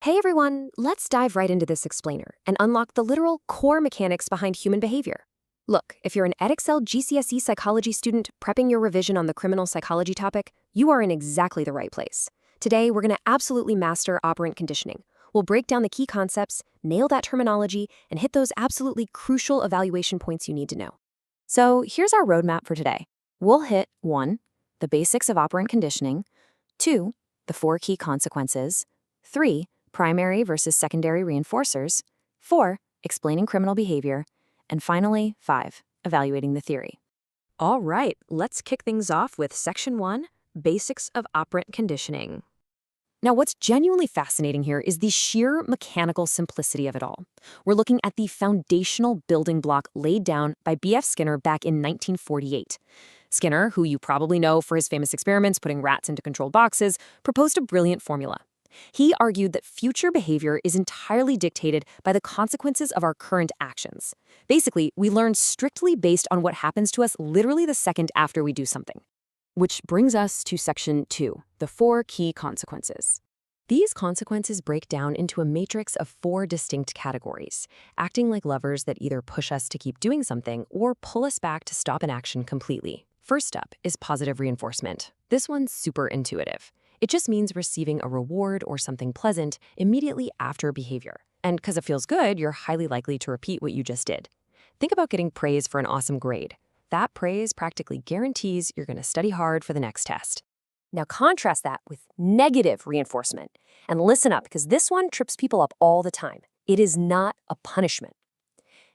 Hey everyone, let's dive right into this explainer and unlock the literal core mechanics behind human behavior. Look, if you're an Edexcel GCSE psychology student prepping your revision on the criminal psychology topic, you are in exactly the right place. Today, we're going to absolutely master operant conditioning. We'll break down the key concepts, nail that terminology, and hit those absolutely crucial evaluation points you need to know. So here's our roadmap for today. We'll hit 1. The basics of operant conditioning, 2. The 4 key consequences, 3. Primary versus secondary reinforcers, 4. Explaining criminal behavior, and finally, 5. Evaluating the theory. All right, let's kick things off with Section 1, Basics of Operant Conditioning. Now, what's genuinely fascinating here is the sheer mechanical simplicity of it all. We're looking at the foundational building block laid down by B.F. Skinner back in 1948. Skinner, who you probably know for his famous experiments putting rats into controlled boxes, proposed a brilliant formula. He argued that future behavior is entirely dictated by the consequences of our current actions. Basically, we learn strictly based on what happens to us literally the second after we do something. Which brings us to Section 2, the 4 key consequences. These consequences break down into a matrix of 4 distinct categories, acting like levers that either push us to keep doing something or pull us back to stop an action completely. First up is positive reinforcement. This one's super intuitive. It just means receiving a reward or something pleasant immediately after behavior. And because it feels good, you're highly likely to repeat what you just did. Think about getting praise for an awesome grade. That praise practically guarantees you're going to study hard for the next test. Now contrast that with negative reinforcement. And listen up, because this one trips people up all the time. It is not a punishment.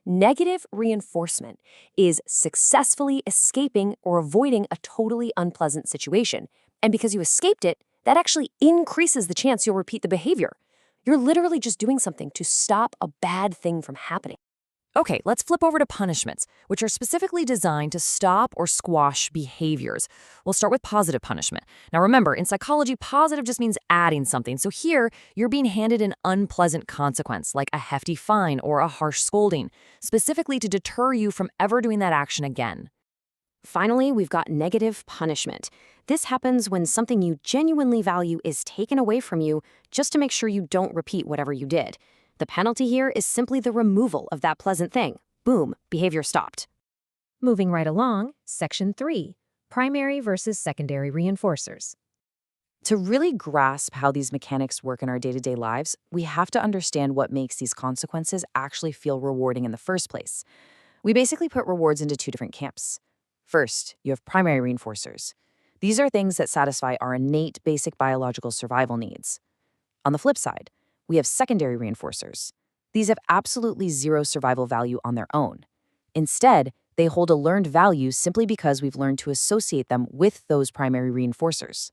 Negative reinforcement is successfully escaping or avoiding a totally unpleasant situation. And because you escaped it, that actually increases the chance you'll repeat the behavior. You're literally just doing something to stop a bad thing from happening. Okay, let's flip over to punishments, which are specifically designed to stop or squash behaviors. We'll start with positive punishment. Now remember, in psychology, positive just means adding something. So here, you're being handed an unpleasant consequence, like a hefty fine or a harsh scolding, specifically to deter you from ever doing that action again. Finally, we've got negative punishment. This happens when something you genuinely value is taken away from you just to make sure you don't repeat whatever you did. The penalty here is simply the removal of that pleasant thing. Boom, behavior stopped. Moving right along, Section 3, Primary versus Secondary Reinforcers. To really grasp how these mechanics work in our day-to-day lives, we have to understand what makes these consequences actually feel rewarding in the first place. We basically put rewards into 2 different camps. First, you have primary reinforcers. These are things that satisfy our innate basic biological survival needs. On the flip side, we have secondary reinforcers. These have absolutely zero survival value on their own. Instead, they hold a learned value simply because we've learned to associate them with those primary reinforcers.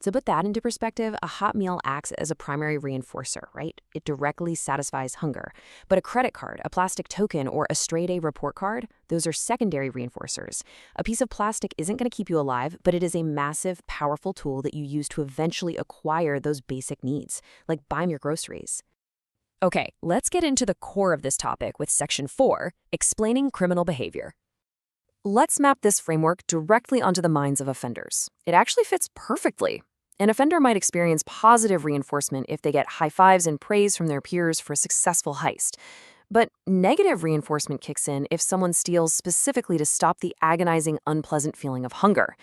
To put that into perspective, a hot meal acts as a primary reinforcer, right? It directly satisfies hunger. But a credit card, a plastic token, or a straight A report card, those are secondary reinforcers. A piece of plastic isn't going to keep you alive, but it is a massive, powerful tool that you use to eventually acquire those basic needs, like buying your groceries. Okay, let's get into the core of this topic with Section 4, Explaining Criminal Behavior. Let's map this framework directly onto the minds of offenders. It actually fits perfectly. An offender might experience positive reinforcement if they get high fives and praise from their peers for a successful heist. But negative reinforcement kicks in if someone steals specifically to stop the agonizing, unpleasant feeling of hunger.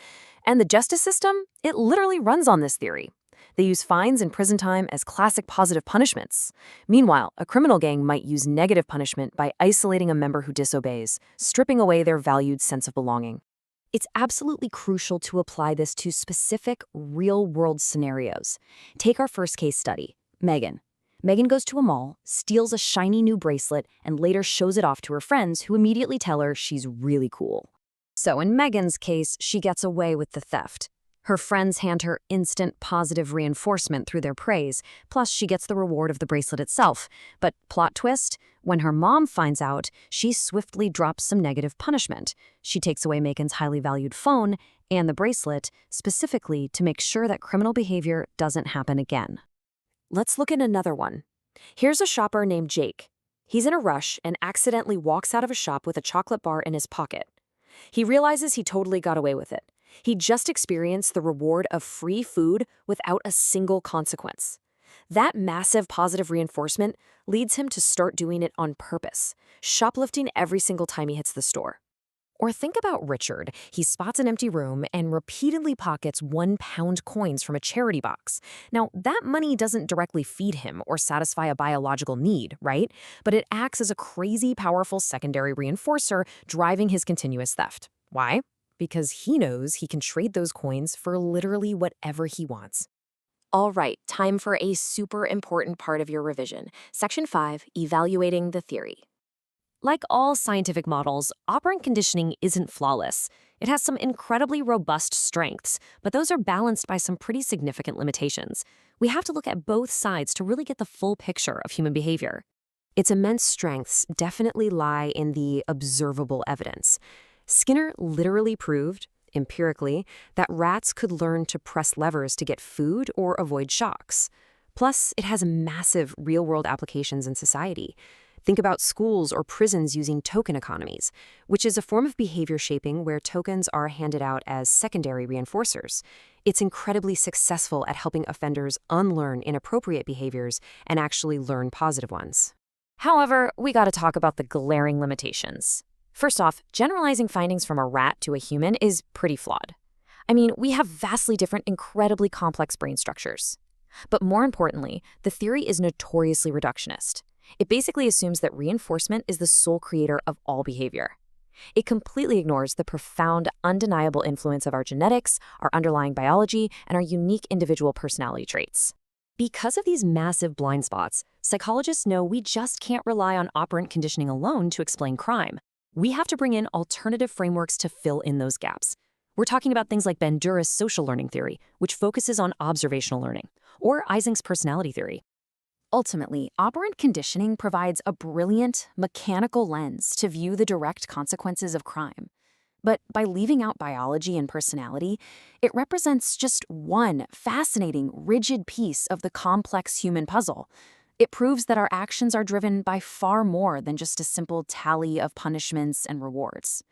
And the justice system, it literally runs on this theory. They use fines and prison time as classic positive punishments. Meanwhile, a criminal gang might use negative punishment by isolating a member who disobeys, stripping away their valued sense of belonging. It's absolutely crucial to apply this to specific, real-world scenarios. Take our first case study, Megan. Megan goes to a mall, steals a shiny new bracelet, and later shows it off to her friends who immediately tell her she's really cool. So in Megan's case, she gets away with the theft. Her friends hand her instant positive reinforcement through their praise, plus she gets the reward of the bracelet itself. But plot twist, when her mom finds out, she swiftly drops some negative punishment. She takes away Megan's highly valued phone and the bracelet, specifically to make sure that criminal behavior doesn't happen again. Let's look at another one. Here's a shopper named Jake. He's in a rush and accidentally walks out of a shop with a chocolate bar in his pocket. He realizes he totally got away with it. He just experienced the reward of free food without a single consequence. That massive positive reinforcement leads him to start doing it on purpose, shoplifting every single time he hits the store. Or think about Richard. He spots an empty room and repeatedly pockets 1-pound coins from a charity box. Now, that money doesn't directly feed him or satisfy a biological need, right? But it acts as a crazy powerful secondary reinforcer driving his continuous theft. Why? Because he knows he can trade those coins for literally whatever he wants. All right, time for a super important part of your revision. Section 5, Evaluating the Theory. Like all scientific models, operant conditioning isn't flawless. It has some incredibly robust strengths, but those are balanced by some pretty significant limitations. We have to look at both sides to really get the full picture of human behavior. Its immense strengths definitely lie in the observable evidence. Skinner literally proved, empirically, that rats could learn to press levers to get food or avoid shocks. Plus, it has massive real-world applications in society. Think about schools or prisons using token economies, which is a form of behavior shaping where tokens are handed out as secondary reinforcers. It's incredibly successful at helping offenders unlearn inappropriate behaviors and actually learn positive ones. However, we gotta talk about the glaring limitations. First off, generalizing findings from a rat to a human is pretty flawed. I mean, we have vastly different, incredibly complex brain structures. But more importantly, the theory is notoriously reductionist. It basically assumes that reinforcement is the sole creator of all behavior. It completely ignores the profound, undeniable influence of our genetics, our underlying biology, and our unique individual personality traits. Because of these massive blind spots, psychologists know we just can't rely on operant conditioning alone to explain crime. We have to bring in alternative frameworks to fill in those gaps. We're talking about things like Bandura's social learning theory, which focuses on observational learning, or Ising's personality theory. Ultimately, operant conditioning provides a brilliant, mechanical lens to view the direct consequences of crime. But by leaving out biology and personality, it represents just one fascinating, rigid piece of the complex human puzzle. It proves that our actions are driven by far more than just a simple tally of punishments and rewards.